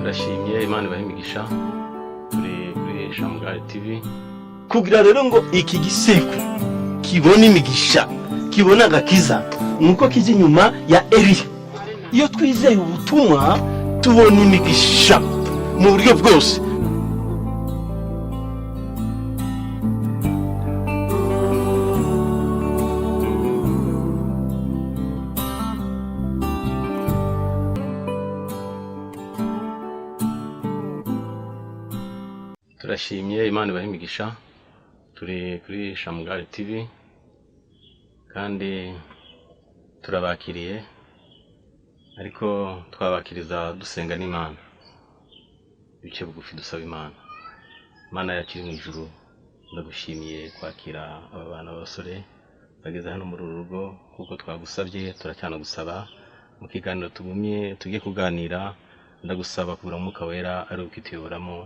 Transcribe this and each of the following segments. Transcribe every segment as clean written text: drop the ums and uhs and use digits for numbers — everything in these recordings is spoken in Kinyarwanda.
turashimye Imana ibahe imigisha kuri IGITEKEREZO TV kugira rero ngo iki giseko kibona imigisha kibona agakiza nuko kije inyuma ya Eliya. Iyo twizeye ubutumwa tubona imigisha mu buryo bwose. turashimye Imana ibahe imigisha turi kuri IGITEKEREZO TV kandi turabakiriye ariko twabakiriza dusenga n'Imana bice bugufi dusaba Imana yakiri mu ijuru. Ndagushimiye kwakira aba bana b'abasore bageze hano muri rugo kuko twagusabye turacyana gusaba mu kiganiro tugumye tugiye kuganira. Ndagusaba kugira umwuka wera ari ukituyoboramo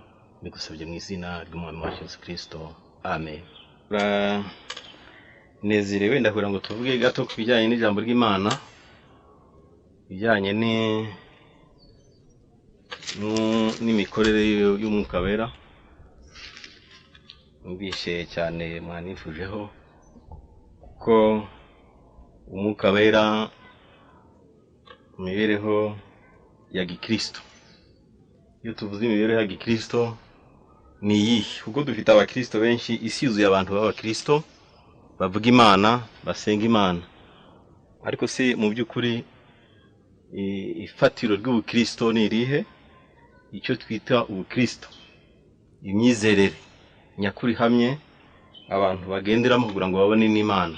bigusabye mu izina ry'umwami wacu Yesu Kristo, amen. Nezirewe ndakugira ngo tuvuge gato ku bijyanye n'ijambo ry'Imana, bijyanye n'imikorere y'umwuka wera. Mbishe cyane mwanifujeho ko umwuka wera imibereho ya gikristo. Iyo tuvuze imibereho ya gikristo ni iyi, kuko dufite abakristo benshi, isi yuzuye abantu b'abakristo bavuga Imana, basenga Imana, ariko se mu by'ukuri ifatiro ry'ubukristo ni irihe? Icyo twita ubukristo, imyizerere nyakuri hamye abantu bagenderamo kugira ngo babone n'Imana,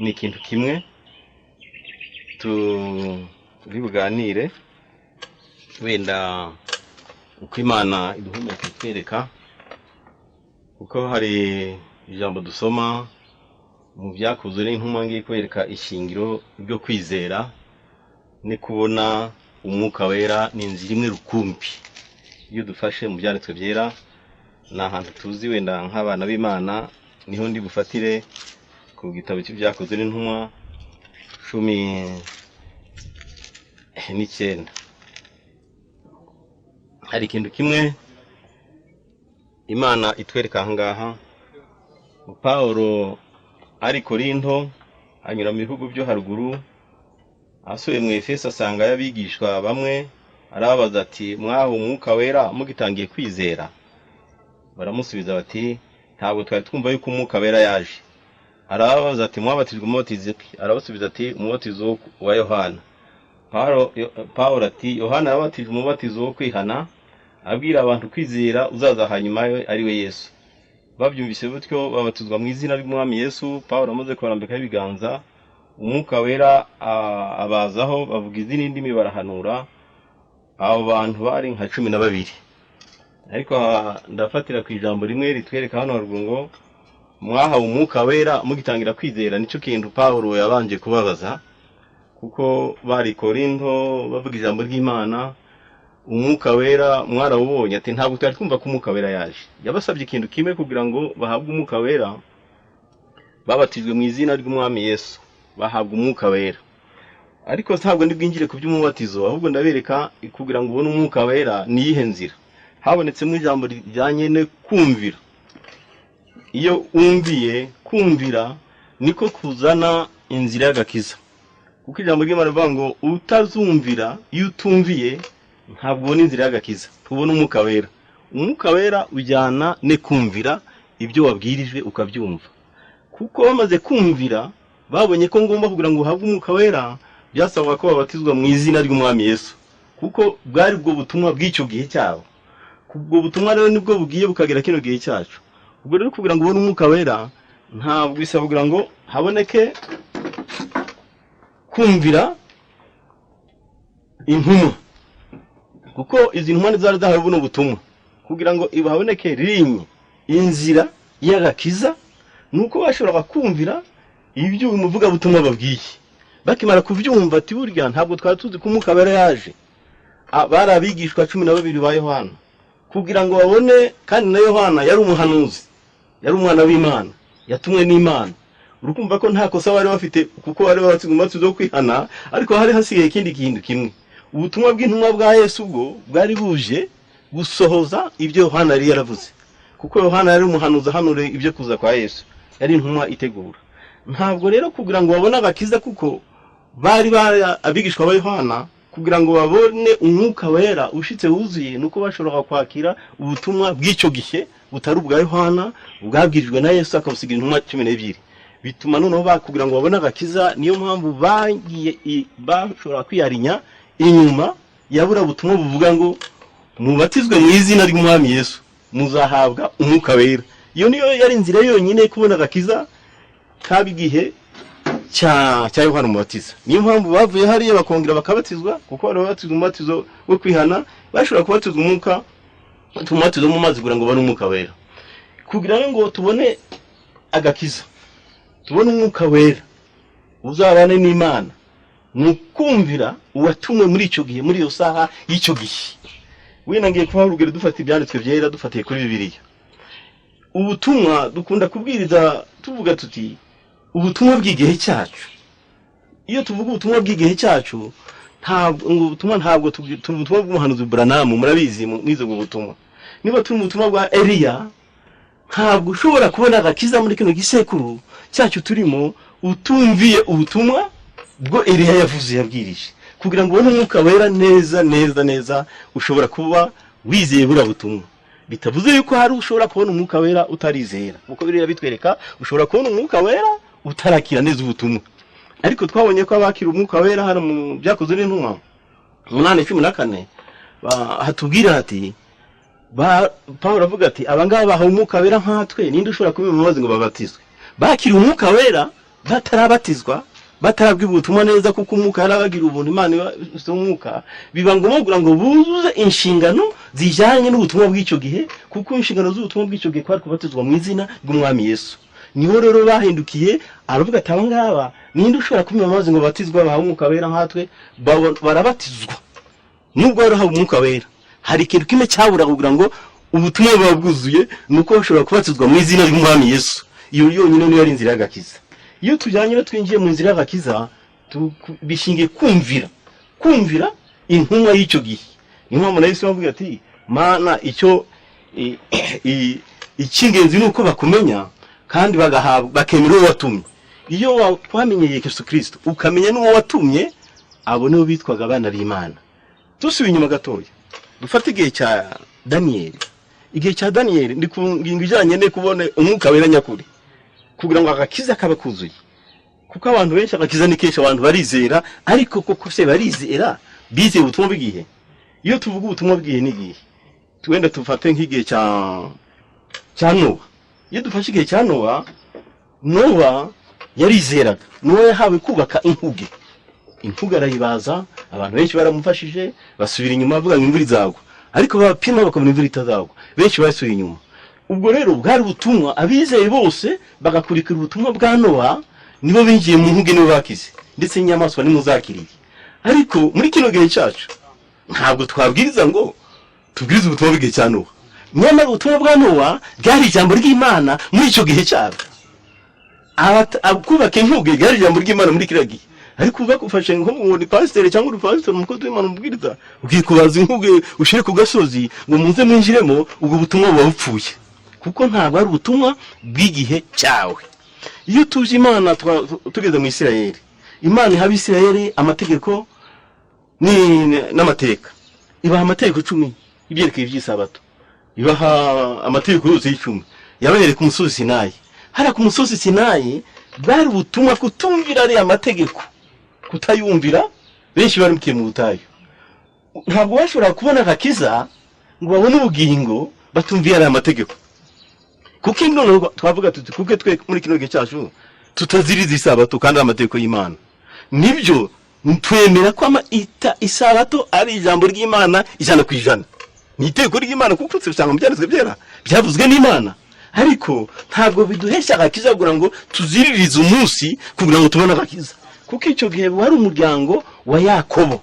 ni ikintu kimwe. Turi buganire wenda uko Imana iduhumeka itwereka, kuko hari ijambo dusoma mu Byakozwe n'intumwa ngiye kwereka ishingiro ryo kwizera ni kubona umwuka wera ni inzira imwe rukumbi. Iyo dufashe mu byanditswe byera ni ahantu tuzi wenda nk'abana b'Imana, niho ndi bufatire ku gitabo cy'Ibyakozwe n'intumwa 19. Hari ikintu kimwe Imana itwereka ahangaha. Paulo ari Korinto anyura mu bihugu byo haruguru, asuye mu Efeso asanga y'abigishwa bamwe, arabaza ati mwaho umwuka wera mugitangiye kwizera? Baramusubiza bati ntabwo twari twumva yuko umwuka wera yaje. Arabaza ati mwabatijwe umubatizo ki? Arabasubiza ati umubatizo wa Yohana. Paulo ati Yohana yabatijwe umubatizo wo kwihana, abwira abantu kwizera uzaza hanyuma ari we Yesu. Babyumvise butyo babatizwa mu izina ry'umwami Yesu. Paulo amaze kurambika ibiganza, umwuka wera abazaho, bavuga izindi ndimi barahanura. Abo bantu bari nka 12. Ariko ndafatira ku ijambo rimwe ritwereka hano haruguru ngo mwahawe umwuka wera mugitangira kwizera. Nico kintu Paulo yabanje kubabaza, kuko bari Korinto bavuga ijambo ry'Imana, umwuka wera mwarawubonye? Ati ntabwo twari twumva ko umwuka wera yaje. Yabasabye ikintu kimwe kugira ngo bahabwe umwuka wera, babatijwe mu izina ry'umwami Yesu, bahabwe umwuka wera. Ariko ntabwo ndi bwinjire ku by'umubatizo, ahubwo ndabereka kugira ngo ubone umwuka wera ni yihe nzira. Habonetse mu ijambo rijyanye no kumvira. Iyo umviye, kumvira niko kuzana inzira y'agakiza, kuko ijambo ry'Imana rivuga ngo utazumvira, iyo utumviye ntabwo ubona inzira y'agakiza, tubona umwuka wera. Umwuka wera ujyana ne kumvira ibyo wabwirijwe ukabyumva. Kuko bamaze kumvira babonye ko ngomba kugira ngo uhabwe umwuka wera, byasabwa ko babatizwa mu izina ry'umwami Yesu, kuko bwari bwo butumwa bw'icyo gihe cyabo. Kubwo butumwa rero nibwo bugiye bukagera kino gihe cyacu. Ubwo rero kugira ngo ubone umwuka wera ntabwo bisaba kugira ngo haboneke kumvira intumwa, kuko izi ntumwa zari zahawe buno butumwa kugira ngo ibaboneke rinye inzira y'agakiza. Nuko bashobora kumvira ibyo umuvuga butumwa babwiye. Bakimara kuvyumva ati burya ntabwo twari tuzi ko umwuka wera yaje. Bari abigishwa 12 ba Yohana, kugira ngo babone. Kandi na Yohana yari umuhanuzi, yari umwana w'Imana, yatumwe n'Imana. Urukumva ko nta kosa bari bafite, kuko bari babatizwa umubatizo wo kwihana, ariko hari hasigaye ikindi kintu kimwe. ubutumwa bw'intumwa bwa Yesu bwo bwari buje gusohoza ibyo Yohana yari yaravuze, kuko Yohana yari umuhanuzi ahanure ibyo kuza kwa Yesu, yari intumwa itegura. Ntabwo rero kugira ngo babone agakiza, kuko bari abigishwa ba Yohana, kugira ngo babone umwuka wera ushitse wuzuye, nuko bashobora kwakira ubutumwa bw'icyo gihe butari ubwa Yohana, bwabwirijwe na Yesu akabusigira intumwa 12. Bituma noneho kugira ngo babone agakiza, niyo mpamvu bagiye bashobora kwiyarinya inyuma yabura butumwa buvuga ngo mubatizwe mu izina ry'Umwami Yesu muzahabwa umwuka wera. Iyo niyo yari inzira yonyine kubona agakiza kabigihe cya Yohana Umubatiza. Niyo mpamvu bavuye hariya bakongera bakabatizwa, kuko bari babatizwa umubatizo wo kwihana, bashobora kubatizwa umwuka tumubatizo mu mazi kugira ngo bane umwuka wera. Kugira ngo tubone agakiza, tubone umwuka wera uzabane n'Imana, nukumvira uwatumwe muri icyo gihe, muri iyo saha y'icyo gihe. Wenda ngiye kuba urugero dufata ibyanditswe byera, dufatiye kuri Bibiliya. Ubutumwa dukunda kubwiriza tuvuga tuti ubutumwa bw'igihe cyacu. Iyo tuvuga ubutumwa bw'igihe cyacu, ntabwo ubutumwa bw'umuhanuzi Branamu, murabizi mwize ubwo butumwa. Niba turi mu butumwa bwa Eliya, ntabwo ushobora kubona agakiza muri kino gisekuru cyacu turimo utumviye ubutumwa bwo Eliya yavuze yabwirije. Kugira ngo ubone umwuka wera neza ushobora kuba wizeye bura butumwa. Bitavuze yuko hari ushobora kubona umwuka wera utarizera, kuko Bibiliya bitwereka ushobora kubona umwuka wera utarakira neza ubutumwa. Ariko twabonye ko abakira umwuka wera hano mu Byakozwe n'Intumwa 8:14 hatubwira ati Paulo avuga ati abangaba bahawe umwuka wera nkatwe, ninde ushobora kubimubaza ngo babatizwe? Bakira umwuka wera batarabatizwa, batarabwira ubutumwa neza, kuko umwuka yarabagira ubuntu. Imana y'umwuka biba ngombwa ngo buzuze inshingano zijyanye n'ubutumwa bw'icyo gihe, kuko inshingano z'ubutumwa bw'icyo gihe kwari kubatizwa mu izina ry'Umwami Yesu. Niho rero bahindukiye, aravuga ati abangaba ninde ushobora kubimubaza ngo batizwa bahawe umwuka wera nkatwe? Barabatizwa nubwo barahawe umwuka wera. Hari ikintu kimwe cyabura kugira ngo ubutumwa buba bwuzuye, nuko bashobora kubatizwa mu izina ry'Umwami Yesu. Iyo yonyine niyo ari inzira y'agakiza. Iyo tujyanye no twinjiye mu nzira y'agakiza, bishingiye kumvira intumwa y'icyo gihe. Niyo mpamvu na Yesu yavuga ati Mana icyo icy'ingenzi nuko bakumenya kandi bakemera uwo watumye. Iyo twamenyeye Yesu Kristo ukamenya n'uwo watumye, abo nibo bitwaga abana b'Imana. Tusubiye inyuma gatoya, dufate igihe cya Daniyeli. Igihe cya Daniyeli ndi kungingo ijyanye no kubona umwuka wera nyakuri, kugira ngo agakiza kabe kuzuye. Kuko abantu benshi agakiza ni kenshi abantu barizera, ariko koko se barizera bizeye ubutumwa bw'igihe? Iyo tuvuga ubutumwa bw'igihe n'igihe, twenda tufate nk'igihe cya Nowa. Iyo dufashe igihe cya Nowa yarizeraga. Nowa yahawe kubaka inkuge. Inkuge arayibaza, abantu benshi baramufashije, basubira inyuma bavuga ngo imvura izagwa, ariko bapima bakabona imvura itazagwa, benshi basubiye inyuma. Ubwo rero bwari ubutumwa, abizeye bose bagakurikira ubutumwa bwa Nowa, nibo binjiye mu nkuge nibo bakize, ndetse n'inyamaswa nimuzakiriye. Ariko muri kino gihe cyacu ntabwo twabwiriza ngo tubwirize ubutumwa bw'igihe cya Nowa. Nyamara ubutumwa bwa Nowa bwari ijambo ry'Imana muri icyo gihe cyabo. Kubaka inkuge bwari ijambo ry'Imana muri kiriya gihe. Ariko bagufashe ngo ni pasiteri cyangwa urupasiteri, umukozi w'Imana umubwiriza, ugiye kubaza inkuge ushire ku gasozi ngo muze mwinjiremo, ubwo butumwa buba bupfuye, kuko ntabwo ari ubutumwa bw'igihe cyawe. Iyo tuje Imana tugeze mu Isirayeli, Imana iha Abisirayeli amategeko n'amateka. Ibaha amategeko 10 ibyerekeye iby'isabato, ibaha amategeko yose y'10 yabereye ku musozi Sinayi. Hari ku musozi Sinayi bwari ubutumwa kutumvira ari amategeko, kutayumvira, benshi barimukiye mu butayu. Ntabwo bashobora kubona agakiza ngo babone ubugingo batumvira ari amategeko. Kuko none twavuga tuti kuko twe muri kino gihe cyacu tutaziriza isabato kandi amategeko y'Imana. Nibyo twemera ko isabato ari ijambo ry'Imana 100%. Ni itegeko ry'Imana kuko usanga mu byanditswe byera byavuzwe n'Imana. Ariko ntabwo biduhesha agakiza kugira ngo tuziririze umunsi kugira ngo tubone agakiza. Kuko icyo gihe wari umuryango wa Yakobo,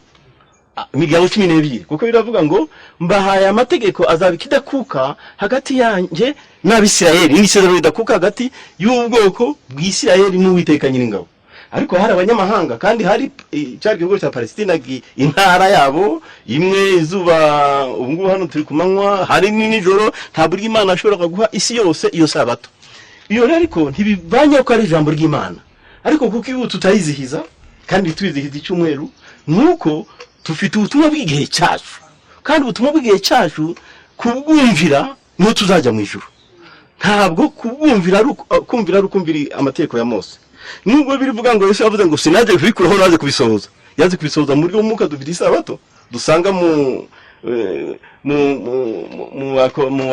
imiryango 12, kuko biravuga ngo mbahaye amategeko azabikidakuka hagati yanjye n'Abisirayeli, n'isezerano ridakuka hagati y'ubwoko bw'Isirayeli n'Uwiteka Nyiringabo. ariko hari abanyamahanga kandi hari cyari igihugu cya Palestina intara yabo imwe izuba ubungu hano turi kumanywa hari nijoro ntabwo Imana ashobora guha isi yose iyo sabato. Iyo rero ariko ntibibanye ko ari ijambo ry'Imana, ariko kuko ibu tutayizihiza kandi twizihiza icyumweru nuko tufite ubutumwa bw'igihe cyacu, kandi ubutumwa bw'igihe cyacu kubwumvira no tuzajya mu ijuru. Ntabwo kubwumvira kumvira amategeko ya Mose. Nubwo birivuga ngo Yesu yavuze ngo sinaje kubikuraho naje kubisohoza, yaje kubisohoza muri umwuka dufite isabato dusanga mu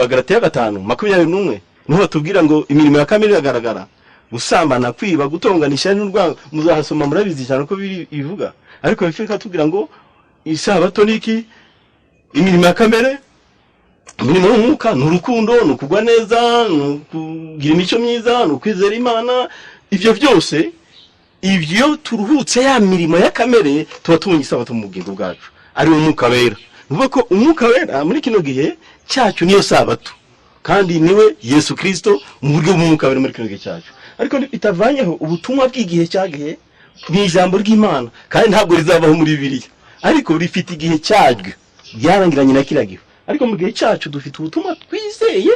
Agalatiya 5:21 niho batubwira ngo imirimo ya kamere iragaragara, gusambana, kwiba, gutonganisha n'urwango. Muzahasoma murabizi cyane ko bivuga, ariko bifika tubwira ngo isabato niki, imirimo ya kamere, imirimo y'umwuka n'urukundo, n'ukugwa neza, n'ukugira imico myiza, n'ukwizera Imana. Ibyo byose ibyo turuhutse ya mirimo ya kamere tuba tubonye isabato mu bugingo bwacu, ari umwuka wera. Nuvuga ko umwuka wera muri kino gihe cyacu niyo sabato, kandi niwe Yesu Kristo mu buryo bw'umwuka wera muri kino gihe cyacu. Ariko itavanyeho ubutumwa bw'igihe cyagihe ni ijambo ry'Imana, kandi ntabwo rizabaho muri Bibiliya, ariko rifite igihe cyaryo byarangiranye na kiragihe. Ariko mu gihe cyacu dufite ubutumwa twizeye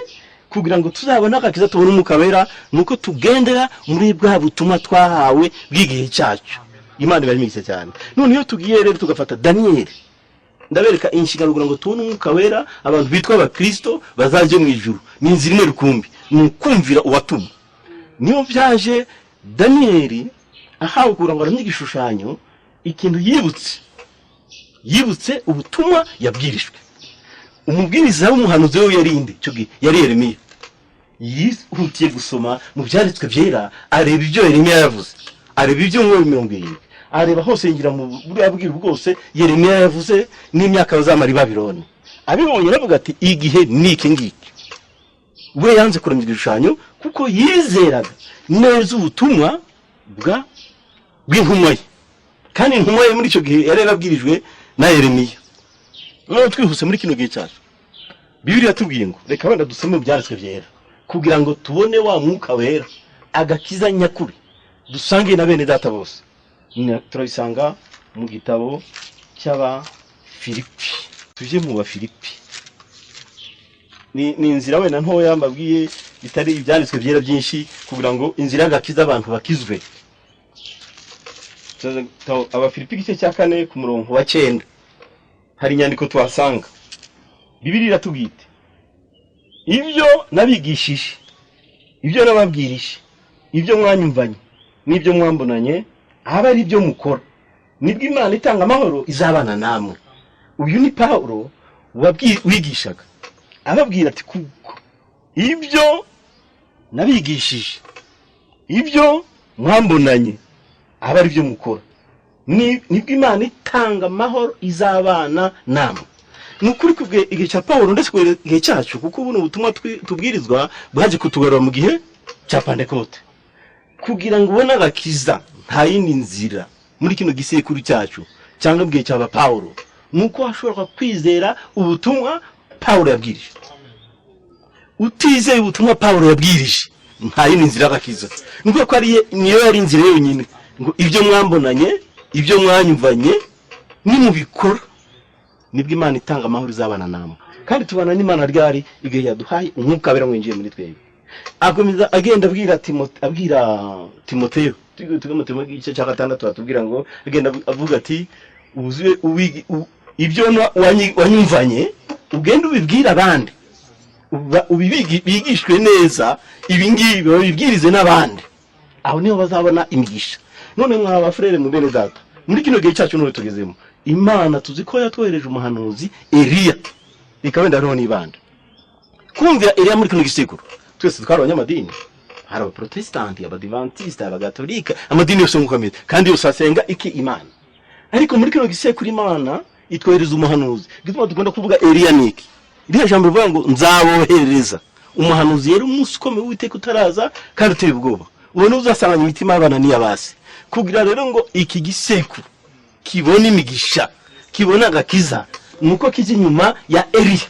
kugira ngo tuzabone akakiza tubone umwuka wera, nuko tugendera muri bwa butumwa twahawe bw'igihe cyacu. Imana ibarimize cyane. None iyo tugiye rero tugafata Daniel, ndabereka inshingano kugira ngo tubone umwuka wera, abantu bitwa abakristo bazaje mu ijuru. Ni inzira imwe rukumbi, ni kumvira uwatumwe. Niyo byaje Daniel ahawe kugira ngo aramye igishushanyo, ikintu yibutse ubutumwa yabwirijwe. Umubwiriza w'umuhanuzi we yarinde cyo yari Yeremiya. Yihutiye gusoma mu byanditswe byera, areba ibyo Yeremiya yavuze, areba ibyo mu 70, areba hose ngira mu bwabwira bwose Yeremiya yavuze n'imyaka bazamara i Babiloni. Abibonye aravuga ati igihe niki ngiki. We yanze kuramya igishushanyo kuko yizeraga neza ubutumwa bw'intumwa ye, kandi intumwa ye muri icyo gihe yari yarabwirijwe na Yeremiya. None twihuse muri kino gihe cyacu, Bibiliya tubwiye ngo reka wenda dusome mu byanditswe byera kugira ngo tubone wa mwuka wera, agakiza nyakuri dusangiye na bene data bose. Turabisanga mu gitabo cy'Abafilipi. Tuje mu Bafilipi, ni inzira wenda ntoya mbabwiye bitari ibyanditswe byera byinshi, kugira ngo inzira y'agakiza abantu bakizwe. Abafilipi igice cya 4 ku murongo wa 9 hari inyandiko tuhasanga. Bibiliya iratubwite ibyo nabigishije, ibyo nababwirije, ibyo mwanyumvanye n'ibyo mwambonanye, aba ari byo mukora, nibwo Imana itanga amahoro izabana namwe. Uyu ni Paulo wigishaga ababwira ati kuko ibyo nabigishije, ibyo mwambonanye, aba ari byo mukora, nibwo Imana itanga amahoro izabana namwe. Nukuri kubwe igihe cya Paulo ndetse ku gihe cyacu, kuko ubu ubutumwa tubwirizwa bwaje kutugarura mu gihe cya Pentecote, kugira ngo ubone agakiza nta yindi nzira muri kino gisekuru cyacu cyangwa mu gihe cya Paulo, nuko ashobora kwizera ubutumwa Paulo yabwirije. Utizeye ubutumwa Paulo yabwirije nta yindi nzira agakiza. Nuko ko ari niyo yari inzira yonyine, ngo ibyo mwambonanye, ibyo mwanyumvanye nimubikora, nibwo Imana itanga amahoro izabana namwe. Kandi tubana n'Imana ryari igihe yaduhaye umwuka wera mwinjiye muri twebwe. Akomeza agenda abwira Timoteyo, tugomba igice cya 6 atubwira ngo agenda avuga ati ibyo wanyumvanye ugenda ubibwira abandi, ubibigishwe neza, ibi ngibi babibwirize n'abandi, aho niho bazabona imigisha. None mwa bafrere mu bene data, muri kino gihe cyacu none tugezemo, Imana tuzi ko yatwohereje umuhanuzi Eliya, ikabenda ariho n'ibanda. Kumvira Eliya muri kino gisekuru, twese twari abanyamadini, hari abaprotestanti, abadivantiste, abagatolika, amadini yose ngukamete, kandi yose asenga iki Imana. Ariko muri kino gisekuru Imana itwohereza umuhanuzi. Gituma tugomba kuvuga Eliya niki? Iriya jambo rivuga ngo nzabohereza umuhanuzi yari umunsi ukomeye w'Uwiteka utaraza kandi uteye ubwoba. Uwo ni uzasanganya imitima y'abana n'iy'abasi, kugira rero ngo iki gisekuru kibona imigisha, kibona agakiza, nuko kije inyuma ya Eliya.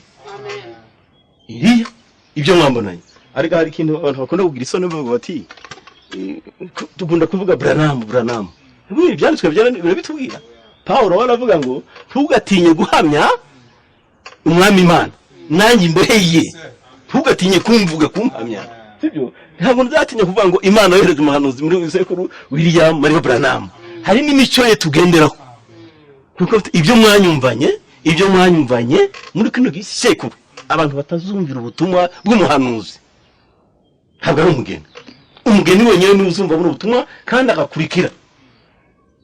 Eliya ibyo mwambonanye. Ariko hari ikintu abantu bakunda kugira isoni bavuga bati tugunda kuvuga Branham ibi byanditswe birabitubwira. Paulo waravuga ngo ntugatinye guhamya umwami Imana nanjye imbere ye, ntugatinye kumvuga kumpamya, sibyo? Ntabwo nzatinya kuvuga ngo Imana yohereje umuhanuzi muri sekuru William Mario Branham. Hari n'imico ye tugenderaho, kuko ibyo mwanyumvanye muri kino gisekuru abantu batazumvira ubutumwa bw'umuhanuzi ntabwo ari umugeni wenyine niwe uzumva buno butumwa kandi agakurikira.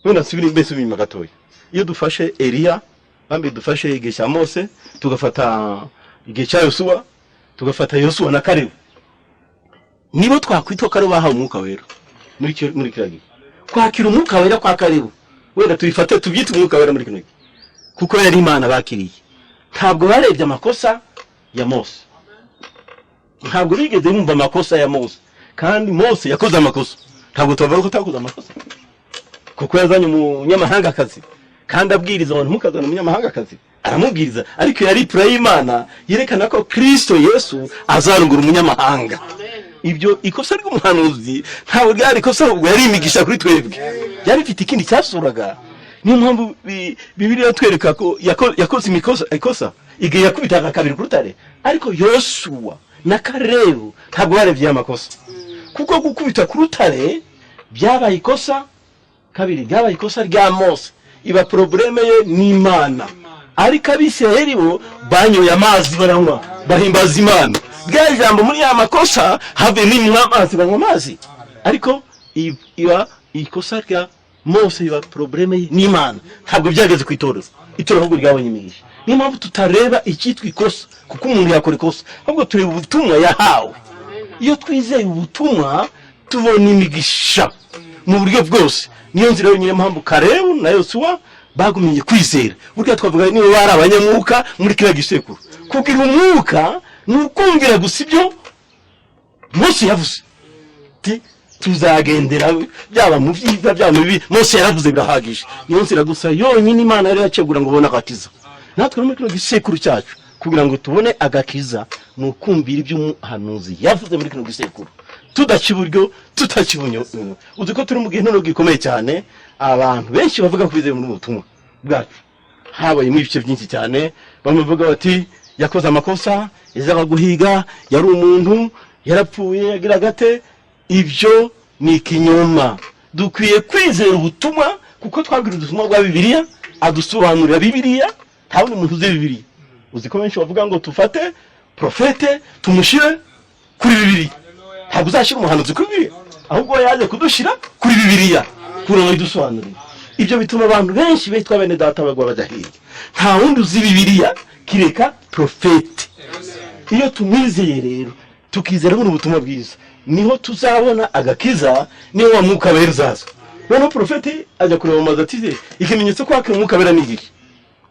Wenda nsubira mbese inyuma gatoya. Iyo dufashe Eliya, bambe dufashe igihe cya Mose, tugafata igihe cya Yosuwa, tugafata Yosuwa na Kalebu, nibo twakwita ko ari bahawe umwuka wera muri kiragi. Kwakira umwuka wera kwa Kalebu, wenda tuyifate tubyite umwuka wera muri kino gihe, kuko yari Imana bakiriye. Ntabwo barebye amakosa ya Mose, ntabwo bigeze bumva amakosa ya Mose, kandi Mose yakoze amakosa. Ntabwo tuvuga ko takoze amakosa, kuko yazanye umunyamahanga akazi kandi abwiriza abantu mukazana umunyamahanga akazi, aramubwiriza. Ariko yari pura y'Imana yerekana ko Kristo Yesu azarungura umunyamahanga. Ibyo ikosa ry'umuhanuzi ntabwo ryari ikosa, ahubwo yari imigisha kuri twebwe, yari ifite ikindi cyasuraga. Niyo mpamvu Bibiliya twereka ko yakoze ikosa igihe yakubitaga kabiri ku rutare. Ariko Yosuwa na Kalebu ntabwo barebye amakosa, kuko gukubita ku rutare byabaye ikosa kabiri, byabaye ikosa rya Mose, iba probleme ye n'Imana. Ariko Abisirayeli bo banyoye amazi baranywa bahimbaza Imana. Bwa ijambo muri ya makosa have n'imwe amazi banywa amazi, ariko iba ikosa rya Mose, iba probleme ye n'Imana. Ntabwo byageze ku itorero ahubwo ryabonye imigisha. Niyo mpamvu tutareba icyitwa ikosa, kuko umuntu yakora ikosa, ahubwo tureba ubutumwa yahawe. Iyo twizeye ubutumwa tubona imigisha mu buryo bwose. Niyo nzira yonyine mpamvu Kalebu na Yosuwa bagumye kwizera. Burya twavuga niba bari abanyamwuka muri kiriya gisekuru. Kugira umwuka ni ukumvira gusa ibyo Mose yavuze, tuzagendera byaba mu byiza byaba mu bibi. Mose yaravuze birahagije. Niyo nzira gusa yonyine Imana yari yakegura ngo ubone agakiza. Natwe muri kino gisekuru cyacu kugira ngo tubone agakiza ni ukumvira iby'umuhanuzi yavuze muri kino gisekuru, tudaca iburyo tutaca ibumoso. Uzi ko turi mu gihe none gikomeye cyane, abantu benshi bavuga ko bizeye muri ubutumwa bwacu. Habaye mu bice byinshi cyane, bamwe bavuga bati yakoze amakosa, yazaga guhiga, yari umuntu, yarapfuye, yagira gate. Ibyo ni ikinyoma. Dukwiye kwizera ubutumwa, kuko twabwira ubutumwa bwa Bibiliya, adusobanurira Bibiliya. Nta wundi muntu uzi Bibiliya. Uzi ko benshi bavuga ngo tufate profete tumushire kuri Bibiliya. Ntabwo uzashira umuhanuzi kuri Bibiliya, ahubwo yaje kudushira kuri Bibiliya kugira ngo idusobanurire. Ibyo bituma abantu benshi bitwa bene data bagwa badahiye. Nta wundi uzi Bibiliya kireka profete. Iyo tumwizeye rero tukizera muri ubutumwa bwiza, niho tuzabona agakiza, niho wa mwuka wera uzaza. None profete ajya kureba amazi ati ikimenyetso ko wakira umwuka wera ni iki?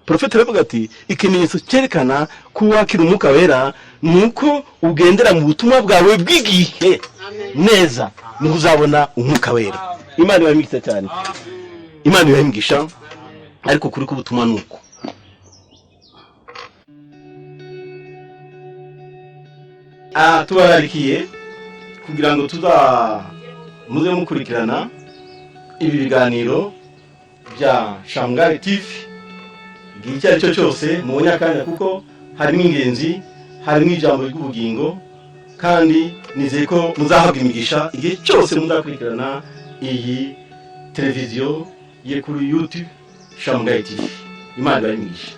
Profete aravuga ati ikimenyetso cyerekana ko wakira umwuka wera nuko ugendera mu butumwa bwawe bw'igihe neza, niho uzabona umwuka wera. Imana ibamigisha cyane, Imana ibamigisha. Ariko kuri ko butumwa nuko tubararikiye kugira ngo muze mukurikirana ibi biganiro bya Shamgari TV igihe icyo ari cyo cyose mu nyakanya, kuko harimo ingenzi, harimo ijambo ry'ubugingo, kandi nizeye ko muzahabwa imigisha igihe cyose muzakurikirana iyi televiziyo ye kuri YouTube Shamgari TV. Imana ibamigisha.